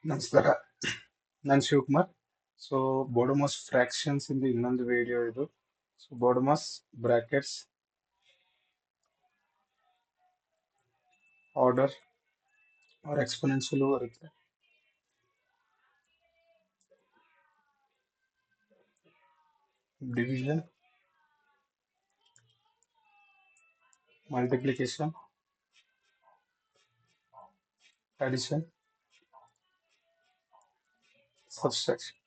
ನಮಸ್ಕಾರ, ನಾನು Shivakumar. So ಬೋಡೋಮಸ್ fractions ಇಂದ ಇನ್ನೊಂದು ವಿಡಿಯೋ ಇದು. So BODMAS brackets order or exponential ಬರುತ್ತೆ. Division, multiplication, addition, subtraction.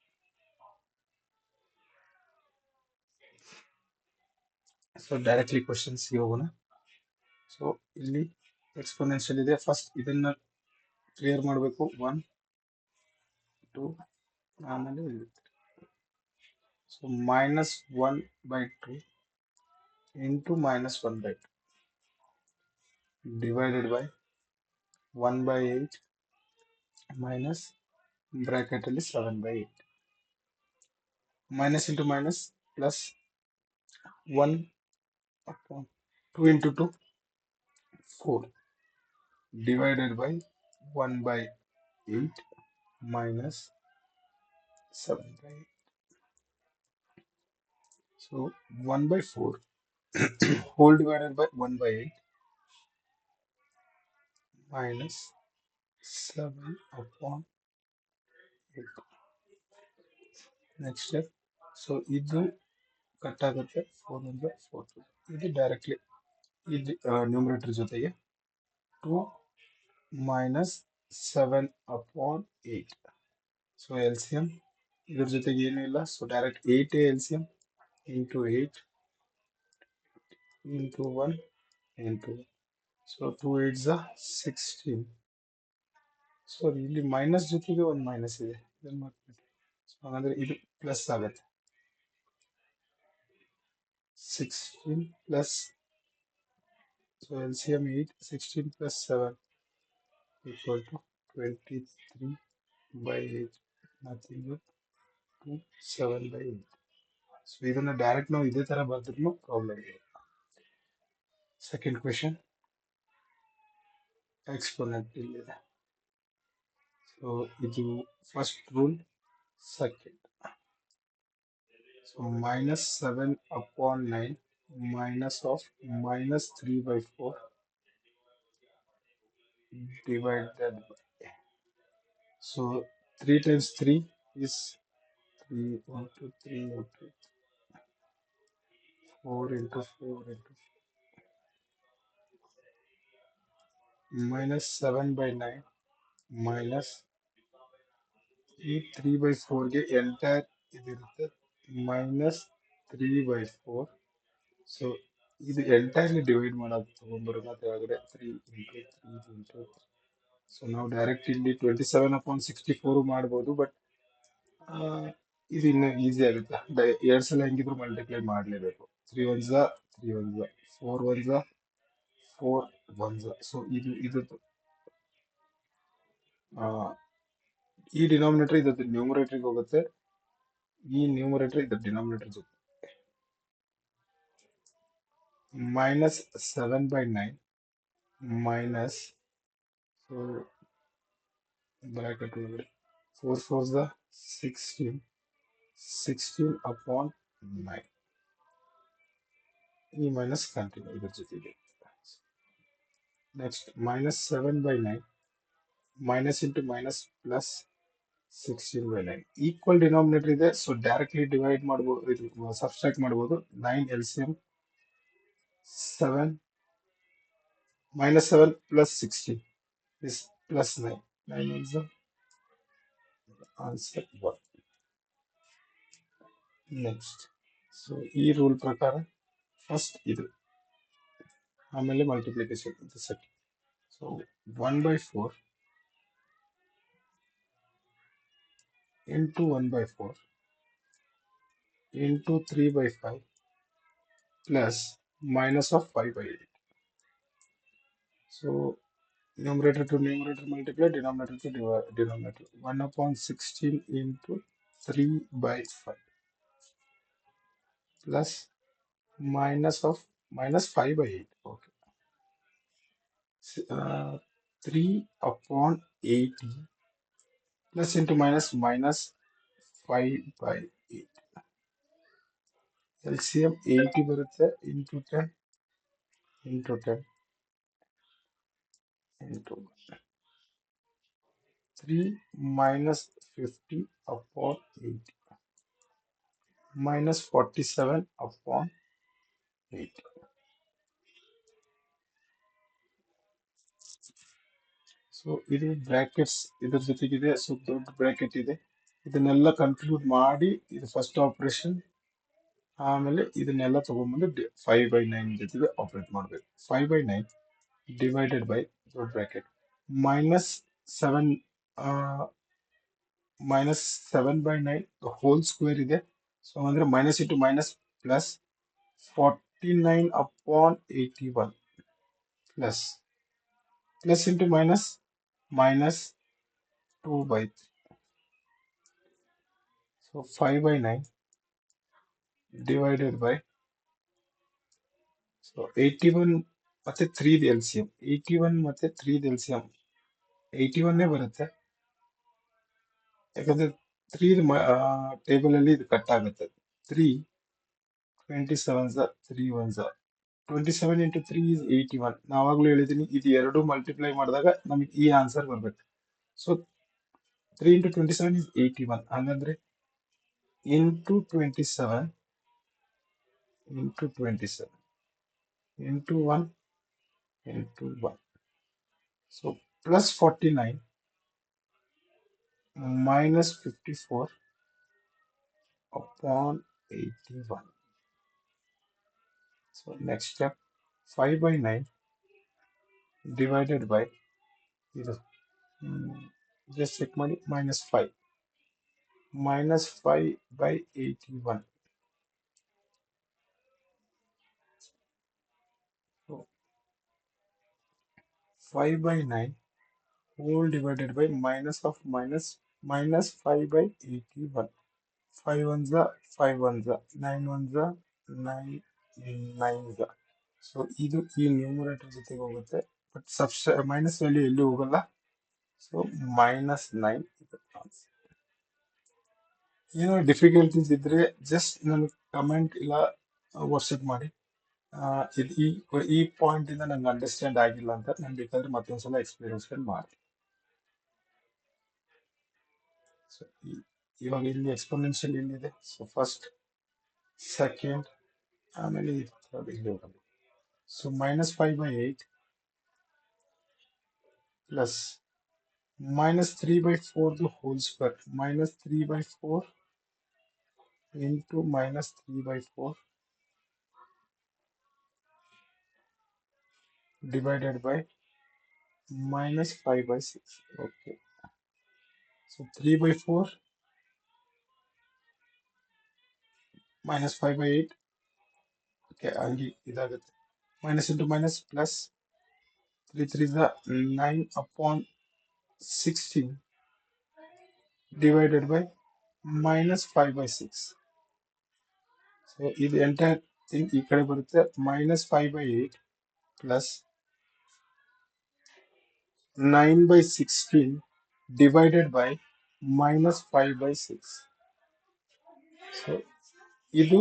So directly questions ಹೋಗೋಣ. ಸೊ ಇಲ್ಲಿ ಎಕ್ಸ್ಪೋನೆನ್ಷಿಯಲ್ ಇದೆ. ಫಸ್ಟ್ ಇದನ್ನ ಕ್ಲಿಯರ್ ಮಾಡಬೇಕು. 1 2 ಆಮೇಲೆ so -1/2 into -1/2 divided by 1/8 minus bracket ಅಲ್ಲಿ 7/8 minus into minus plus 1 upon 2 into 2 4 divided by 1/8 minus 7/8. So 1/4 whole divided by 1/8 minus 7 upon 8. Next step. So ಇದು cut ಆಗುತ್ತೆ. 4 ಇಂದ 4 ಇದು ಡೈರೆಕ್ಟ್ಲಿ ಇದು ನ್ಯೂಮರೇಟರ್ ಜೊತೆಗೆ 2 minus 7 upon 8. ಸೊ LCM ಇದ್ರ ಜೊತೆಗೆ ಏನೂ ಇಲ್ಲ. So direct 8 LCM into 8 into 1 into 1. So 2 8s are 16. So ಇಲ್ಲಿ ಮೈನಸ್ ಜೊತೆಗೆ ಒಂದು ಮೈನಸ್ ಇದೆ. ಇದನ್ನು ಮಾಡ್ಬಿಟ್ಟು ಸೊ ಹಾಗಾದ್ರೆ ಇದು ಪ್ಲಸ್ ಆಗುತ್ತೆ. 16 plus so LCM 8 16 plus 7 equal to 23/8. nothing but 2 7/8. So ಇದನ್ನ ಡೈರೆಕ್ಟ್ ನಾವು ಇದೇ ತರ ಬರೆದ್ರೂ ಪ್ರಾಬ್ಲಮ್ ಇದೆ. ಸೆಕೆಂಡ್ ಕ್ವೆಶನ್ ಎಕ್ಸ್ಪೋನೆಂಟ್ ಇಲ್ಲಿದೆ. ಸೊ ಇದು first rule. Second, so -7 upon 9 minus of -3/4 divided by, so 3 times 3 is 3 into 3 into 4 into 4 into -7/9 minus ಈ 3/4 ಗೆ entire ಇದಿರುತ್ತೆ -3/4. ಸೊ ಇದು ಎಂಟೈರ್ಲಿ ಡಿವೈಡ್ ಮಾಡೋದು ತಗೊಂಡ್ಬರೋದು ಕೆಳಗಡೆ 3 into 3 into 3. ಸೊ ನಾವು ಡೈರೆಕ್ಟ್ ಇಲ್ಲಿ 27/64 ಮಾಡ್ಬೋದು, ಬಟ್ ಇದು ಇನ್ನು ಈಸಿ ಆಗುತ್ತೆ. 2 ಸಲ ಹೆಂಗಿದ್ರು ಮಲ್ಟಿಪ್ಲೈ ಮಾಡಲೇಬೇಕು. 3 1s 3 1s 4 1s 4 1s. So ಇದು ಈ ಡಿನಾಮಿನೇಟರ್ ಇದ್ರ ನ್ಯೂಮರೇಟರ್ಗೆ ಹೋಗುತ್ತೆ, ಈ ನ್ಯೂಮರೇಟರ್ ಇದ್ರ ಡಿನಾಮಿನೇಟರ್ ಜೊತೆ -7/9 minus, so bracket ಒಳಗಡೆ 4 4s 16 16 upon 9. ಈ ಮೈನಸ್ ಕಂಟಿನ್ಯೂ ಇದ್ರ ಜೊತೆಗೆ. Next -7/9 minus into minus plus 16/9 equal denominator ಇದೆ. ಸೊ ಡೈರೆಕ್ಟ್ಲಿ ಡಿವೈಡ್ ಮಾಡಬಹುದು, ಇದು ಸಬ್ಸ್ಟ್ರಾಕ್ಟ್ ಮಾಡಬಹುದು. 9 LCM 7 -7 plus 16 is plus 9. 9 is the answer 1. Next, so ಈ ರೂಲ್ ಪ್ರಕಾರ ಫಸ್ಟ್ ಇದು, ಆಮೇಲೆ ಮಲ್ಟಿಪ್ಲಿಕೇಶನ್ ಇದು second. So 1/4 into 1/4 into 3/5 plus minus of 5/8. So numerator to numerator multiply, denominator to denominator. 1/16 into 3/5 plus minus of -5/8. Okay. 3/80 plus into minus minus 5 by 8. LCM 80 ಬರುತ್ತೆ into 10 into 10 into 3 minus 50 upon 80 minus 47 upon 8. So ಇದು brackets ಇದ್ರ ಜೊತೆಗಿದೆ. So ದೊಡ್ಡ bracket ಇದೆ. ಇದನ್ನೆಲ್ಲ conclude ಮಾಡಿ ಇದು first operation. ಆಮೇಲೆ ಇದನ್ನೆಲ್ಲ ತಗೊಂಡ್ಬಂದು 5/9 ಜೊತೆಗೆ ಆಪರೇಟ್ ಮಾಡಬೇಕು. 5/9 ಡಿವೈಡೆಡ್ ಬೈ ದೊಡ್ಡ bracket minus 7 minus 7/9 whole square ಇದೆ. ಸೊ ಅಂದ್ರೆ minus into minus plus 49 upon 81 plus into minus minus 2/3. So 5/9 divided by so 81 ಮತ್ತೆ 3 ದ LCM 81 ಮತ್ತೆ 3 ದ LCM 81 ಬರುತ್ತೆ. ಯಾಕಂದ್ರೆ 3 ಟೇಬಲ್ ಅಲ್ಲಿ ಇದು ಕಟ್ ಆಗುತ್ತೆ. 3 27 3 1 27 into 3 is 81. ನಾವಾಗ್ಲೂ ಹೇಳಿದೀನಿ ಇದು ಎರಡು ಮಲ್ಟಿಪ್ಲೈ ಮಾಡಿದಾಗ ನಮಗೆ ಈ ಆನ್ಸರ್ ಬರ್ಬೇಕು. So 3 into 27 is 81. ಹಾಗಂದ್ರೆ into 27 into 27 into 1 into 1. So plus 49 minus 54 upon 81. So next step 5/9 divided by ಇದು just check ಮಾಡಿ minus 5 by 81. So 5/9 whole divided by minus of minus minus 5 by 81. 5 ones are 5 ones are 9 ones are 9 nines are. So ಇದು ಈ numerator ಜೊತೆಗೆ ಹೋಗುತ್ತೆ. But minus value ಎಲ್ಲಿ ಹೋಗಲ್ಲ. So -9. ಏನೋ difficulties ಇದ್ರೆ ಜಸ್ಟ್ ನನಗೆ ಕಮೆಂಟ್ ಇಲ್ಲ ವಾಟ್ಸಪ್ ಮಾಡಿ. ಇದು ಈ ಪಾಯಿಂಟ್ ಇಂದ ನಂಗೆ ಅಂಡರ್ಸ್ಟ್ಯಾಂಡ್ ಆಗಿಲ್ಲ ಅಂತ ನಾನು ಬೇಕಾದ್ರೆ ಮತ್ತೊಂದ್ಸಲ ಎಕ್ಸ್ಪೀರಿಯನ್ಸ್ ಮಾಡಿ. ಸೊ ಇವಾಗ ಇಲ್ಲಿ ಎಕ್ಸ್ಪೋನೆನ್ಷಿಯಲ್ ಇಲ್ಲಿದೆ. ಸೊ ಫಸ್ಟ್ ಸೆಕೆಂಡ್ ಆಮೇಲೆ ಇಲ್ಲಿ ಹೋಗಲ್ಲ. So -5/8 plus -3/4 the whole square -3/4 into -3/4 divided by -5/6. Okay. So 3/4 -5/8. Okay, ಹಂಗೆ ಇದಾಗುತ್ತೆ. Minus into minus plus 3 3 is 9 upon 16 divided by -5/6. So ಇದು ಎಂಟೈರ್ ಥಿಂಗ್ ಈ ಕಡೆ ಬರುತ್ತೆ. -5/8 plus 9/16 divided by -5/6. So ಇದು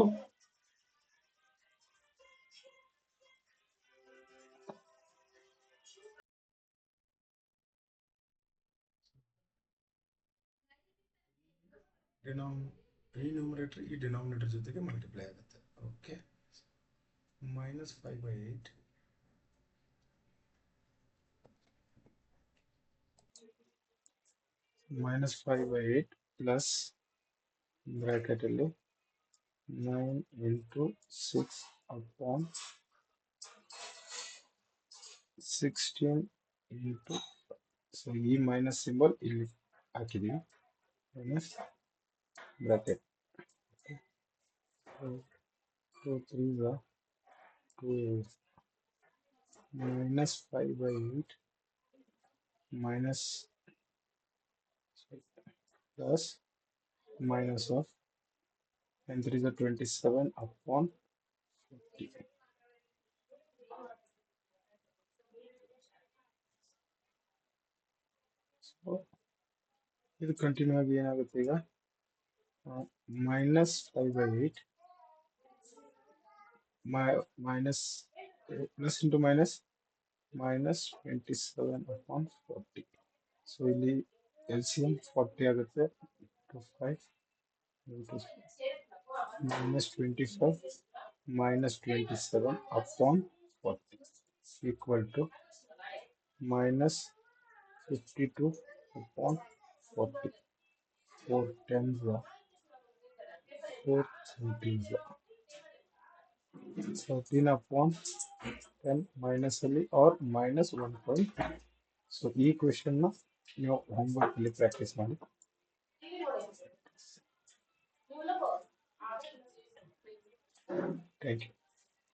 ಈ ನ್ಯೂಮರೇಟರ್ ಈ ಡಿನಾಮಿನೇಟರ್ ಜೊತೆಗೆ ಮಲ್ಟಿಪ್ಲೈ ಆಗುತ್ತೆ. ಓಕೆ, -5/8 -5/8 plus ಬ್ರಾಕೆಟ್ ಅಲ್ಲಿ 9 into 6 upon 16 into ಸೊ ಈ ಮೈನಸ್ ಸಿಂಬಲ್ ಇಲ್ಲಿ ಹಾಕಿದೀವಿ. Minus bracket 2 3 2 -5/8 minus plus minus of and 3 27 upon 50. So ಇದು ಕಂಟಿನ್ಯೂ ಆಗಿ ಏನಾಗುತ್ತೆ ಈಗ -5/8 minus plus into minus -27/40. So ಇಲ್ಲಿ LCM 40 ಆಗುತ್ತೆ. 5 into -25 -27/40 equal to -52/40. 4 tens 4 13s 13/10 minus ಅಲ್ಲಿ or -1. ಸೊ ಈ ಕ್ವೆಶನ್ ನೀವು ಹೋಮ್ವರ್ಕ್ ಅಲ್ಲಿ ಪ್ರಾಕ್ಟೀಸ್ ಮಾಡಿ. Thank you.